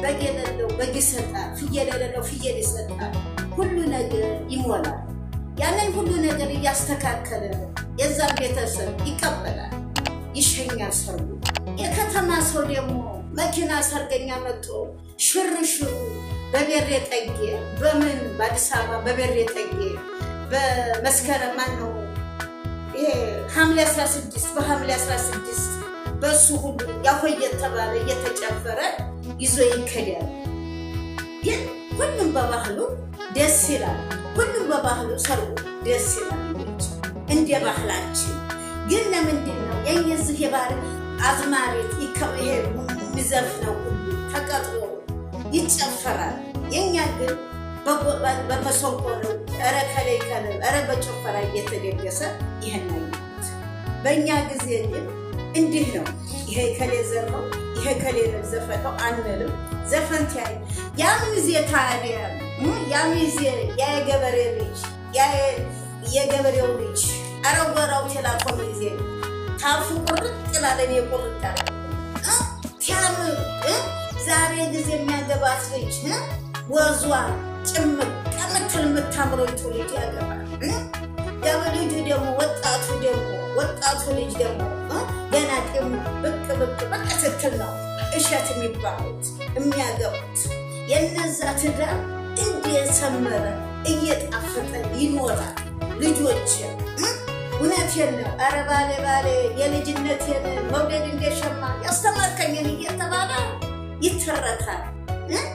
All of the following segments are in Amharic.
በገለለው በግሰጣ ፍየለለው ፍየል ይሰጣል ሁሉ ነገር ይሞላል ያንን ሁሉ ነገር ያስተካከለ የዛን ቤተሰብ ይቀበላል ይሸኛል ሰው የከተማ ሰው ደግሞ መኪና ሰርገኛ መጥቶ ሽርሽሩ በበሬ ጠጌ በምን በአዲስ አበባ በበሬ ጠጌ በመስከረም ማነው ይሄ ሐምሌ 16 በሐምሌ 16 በሱ ሁሉ ያቆየት ተባለ እየተጨፈረ ይዞ ይከዳል ግን ሁሉም በባህሉ ደስ ይላል ሁሉም በባህሉ ሰርጉ ደስ ይላል እንደ ባህላችን ግን ለምንድን ነው የዚህ የባህል አዝማሪት ይከበሄ ምዘፍነው ሁሉ ተቀጥሮ ይጨፈራል የኛ ግን በመሰንቆ ነው ኧረ ከላይ ከላይ ኧረ በጨፈራ እየተደገሰ ይሄን አይነት በእኛ ጊዜ ግን እንዲህ ነው ይሄ ከላይ ዘፈው ይሄ ከላይ ዘፈተው አንልም ዘፈን ታይ ያምዝ የታዲያ ያምዝ የገበሬ ልጅ የገበሬው ልጅ አረወራው ተላቆም ጊዜ ታፉ ቁርጥ ይላል የቁርጥ ታም ዛሬ ጊዜ የሚያገባት ልጅ ወዟ ጭምቅ ቀምትል የምታምረው ልጅ ያገባል ያበልጁ ደግሞ ወጣቱ ልጅ ደግሞ ገና ጤም ብቅ በቃ ስትል ነው እሸት የሚባሉት የሚያገቡት የነዛ ትዳር እንደሰመረ እየጣፈጠ ይኖራል ልጆች እውነቴን ነው ኧረ ባሌ የልጅነቴን መውደድ እንደሸማ ያስተማርከኝን እየተባለ ይተረካል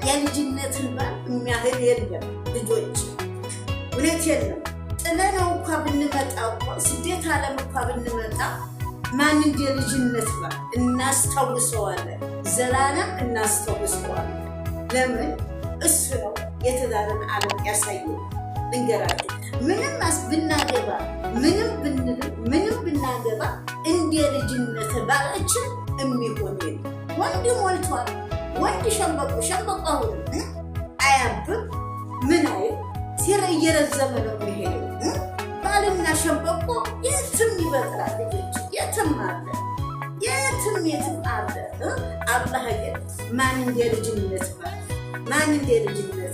የልጅነትን ባል የሚያህል የለም ልጆች እውነቴን ነው ጥለነው እንኳ ብንመጣ ስደት ዓለም እንኳ ብንመጣ ማን እንደ ልጅነት ባል እናስታውሰዋለን ዘላለም እናስታውሰዋለን ለምን እሱ ነው የትዳርን ዓለም ያሳየው እንገራለን ምንም ብናገባ ምንም ብናገባ እንደ ልጅነት ባላችን የሚሆን ወንድ ሞልቷል ወንድ ሸምበቆ አያብብ ምን አይ ሲረ እየረዘመ ነው የሚሄደው ባልና ሸምበቆ የትም ይበቅላል ልጆች የትም አለ አላህ ግን ማን እንደ ልጅነት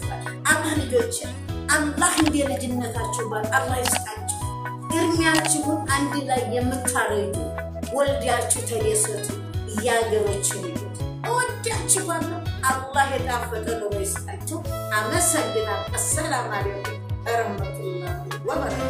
ባል አላህ ልጆች አላህ እንደ ልጅነታችሁ ባል አላህ ይስጣችሁ እርሚያችሁን አንድ ላይ የምታረጁ ወልዳችሁ ተደሰቱ ያገሮችን እወዳችኋለሁ አላህ የጣፈጠ ነው ይስጣችሁ አመሰግናለሁ። አሰላሙ አለይኩም ወረህመቱላሂ ወበረካቱሁ